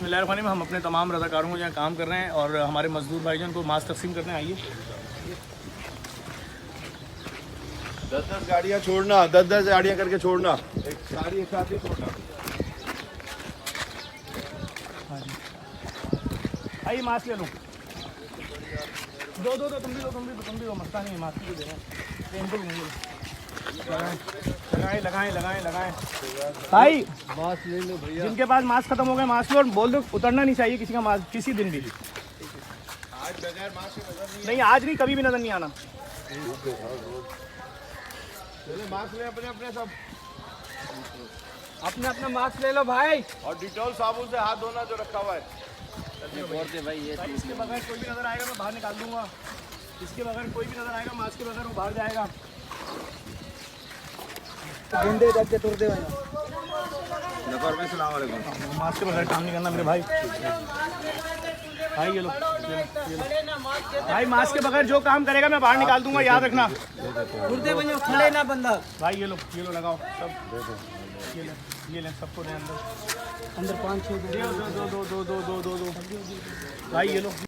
बिस्मिल्लाहिर्रहमानिर्रहीम। हम अपने तमाम रज़ाकारों को यहाँ काम कर रहे हैं और हमारे मजदूर भाईजान को मास्क तकसीम करने आइए। 10-10 गाड़ियाँ छोड़ना, 10-10 गाड़ियाँ करके छोड़ना, एक गाड़ी एक साथ ही छोड़ना। आइए मास्क ले लो, दो तुम भी दो मस्ता नहीं है, मास्क भी दे रहे हैं। लगाएं भाई, मास्क ले लो भैया। जिनके पास मास्क खत्म हो गए मास्क लो और बोल दो उतरना नहीं चाहिए किसी का मास्क किसी दिन भी। आज बगैर मास्क के नजर नहीं, आज नहीं, कभी भी नजर नहीं आना। नहीं। मास्क ले अपने अपने सब, अपना अपना मास्क ले लो भाई। और डिटॉल साबुन से हाथ धोना जो रखा हुआ है। भाई ये भाई इसके बगैर कोई भी नजर आएगा मैं बाहर निकाल दूंगा। इसके बगैर कोई भी नजर आएगा मास्क के बगैर वो बाहर जाएगा। गुंडे रख के तुरते भाई। अस्सलाम वालेकुम। मास्क के बगैर काम नहीं करना मेरे भाई। भाई ये लो भाई, मास्क के बगैर जो काम करेगा मैं बाहर निकाल दूंगा, याद रखना। तुरते बनो, खड़े ना बंदा। भाई ये लो लगाओ सब, ये ले सबको दे अंदर 5-6 दो भाई ये लो।